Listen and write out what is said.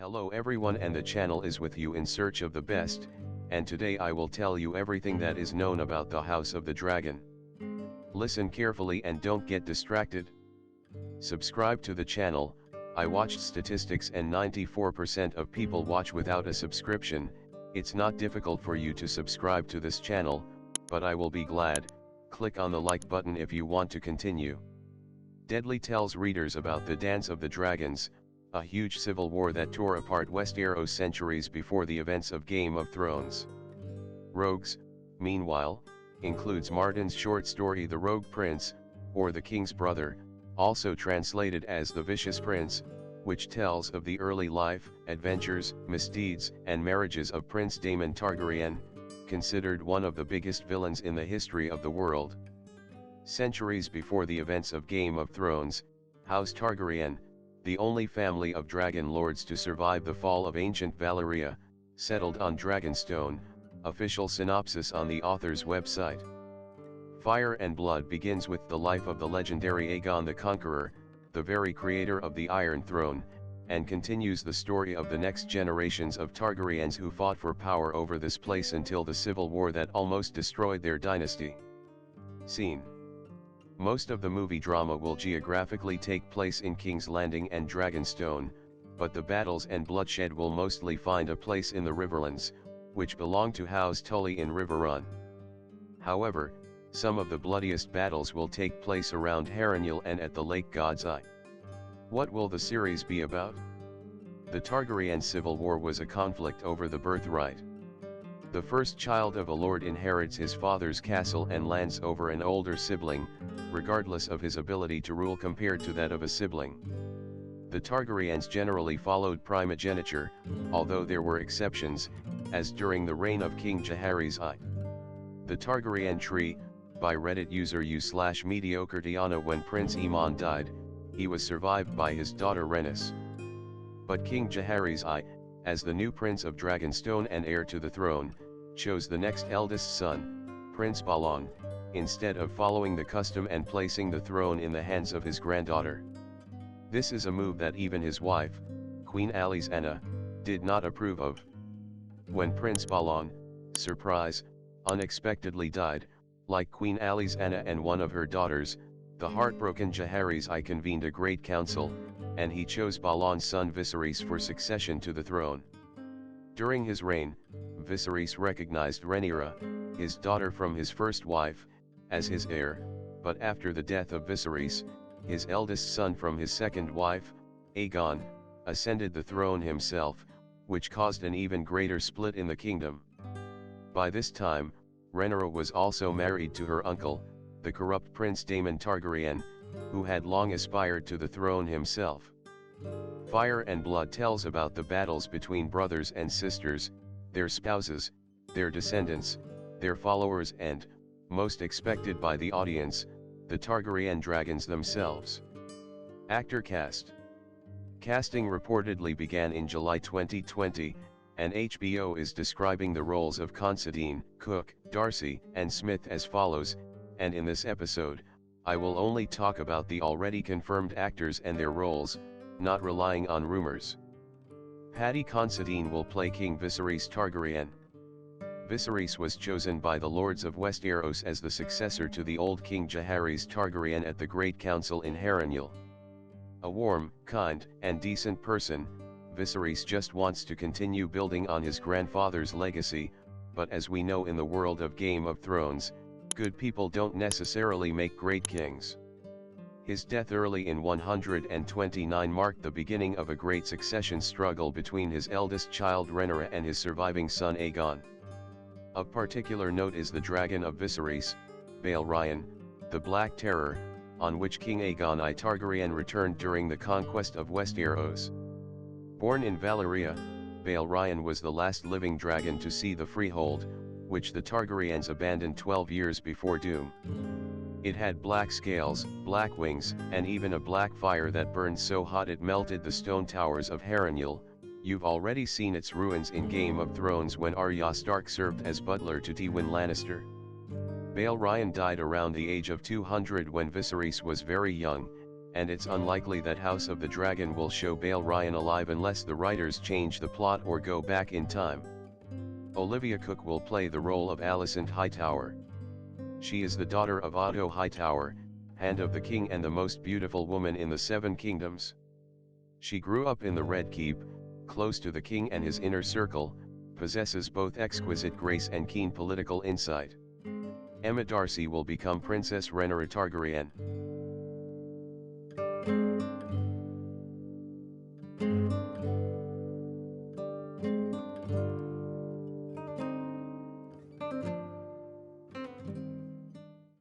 Hello everyone, and the channel is with you in search of the best, and today I will tell you everything that is known about the House of the Dragon. Listen carefully and don't get distracted. Subscribe to the channel. I watched statistics and 94% of people watch without a subscription. It's not difficult for you to subscribe to this channel, but I will be glad. Click on the like button if you want to continue. Deadly tells readers about the Dance of the Dragons, a huge civil war that tore apart Westeros centuries before the events of Game of Thrones. Rogues, meanwhile, includes Martin's short story The Rogue Prince, or The King's Brother, also translated as The Vicious Prince, which tells of the early life, adventures, misdeeds, and marriages of Prince Daemon Targaryen, considered one of the biggest villains in the history of the world. Centuries before the events of Game of Thrones, House Targaryen, the only family of dragon lords to survive the fall of ancient Valyria, settled on Dragonstone. Official synopsis on the author's website. Fire and Blood begins with the life of the legendary Aegon the Conqueror, the very creator of the Iron Throne, and continues the story of the next generations of Targaryens who fought for power over this place until the civil war that almost destroyed their dynasty. Scene. Most of the movie drama will geographically take place in King's Landing and Dragonstone, but the battles and bloodshed will mostly find a place in the Riverlands, which belong to House Tully in Riverrun. However, some of the bloodiest battles will take place around Harrenhal and at the Lake God's Eye. What will the series be about? The Targaryen Civil War was a conflict over the birthright. The first child of a lord inherits his father's castle and lands over an older sibling, regardless of his ability to rule compared to that of a sibling. The Targaryens generally followed primogeniture, although there were exceptions, as during the reign of King Jaehaerys I. The Targaryen tree, by Reddit user u/mediocritiana. When Prince Aemon died, he was survived by his daughter Rhaenys. But King Jaehaerys I, as the new Prince of Dragonstone and heir to the throne, chose the next eldest son, Prince Balon, instead of following the custom and placing the throne in the hands of his granddaughter. This is a move that even his wife, Queen Alysanne, did not approve of. When Prince Balon, surprise, unexpectedly died, like Queen Alysanne and one of her daughters, the heartbroken Jaehaerys I convened a great council, and he chose Balon's son Viserys for succession to the throne. During his reign, Viserys recognized Rhaenyra, his daughter from his first wife, as his heir, but after the death of Viserys, his eldest son from his second wife, Aegon, ascended the throne himself, which caused an even greater split in the kingdom. By this time, Rhaenyra was also married to her uncle, the corrupt Prince Daemon Targaryen, who had long aspired to the throne himself. Fire and Blood tells about the battles between brothers and sisters, their spouses, their descendants, their followers and, most expected by the audience, the Targaryen dragons themselves. Actor cast. Casting reportedly began in July 2020, and HBO is describing the roles of Considine, Cook, Darcy, and Smith as follows, and in this episode, I will only talk about the already confirmed actors and their roles, not relying on rumors. Paddy Considine will play King Viserys Targaryen. Viserys was chosen by the Lords of Westeros as the successor to the old King Jaehaerys Targaryen at the Great Council in Harrenhal. A warm, kind, and decent person, Viserys just wants to continue building on his grandfather's legacy, but as we know in the world of Game of Thrones, good people don't necessarily make great kings. His death early in 129 marked the beginning of a great succession struggle between his eldest child Rhaenyra and his surviving son Aegon. Of particular note is the dragon of Viserys, Balerion, the Black Terror, on which King Aegon I Targaryen returned during the conquest of Westeros. Born in Valyria, Balerion was the last living dragon to see the freehold, which the Targaryens abandoned 12 years before doom. It had black scales, black wings, and even a black fire that burned so hot it melted the stone towers of Harrenhal. You've already seen its ruins in Game of Thrones when Arya Stark served as butler to Tywin Lannister. Balerion died around the age of 200 when Viserys was very young, and it's unlikely that House of the Dragon will show Bale Ryan alive unless the writers change the plot or go back in time. Olivia Cooke will play the role of Alicent Hightower. She is the daughter of Otto Hightower, Hand of the King and the most beautiful woman in the Seven Kingdoms. She grew up in the Red Keep, close to the king and his inner circle, possesses both exquisite grace and keen political insight. Emma Darcy will become Princess Rhaenyra Targaryen.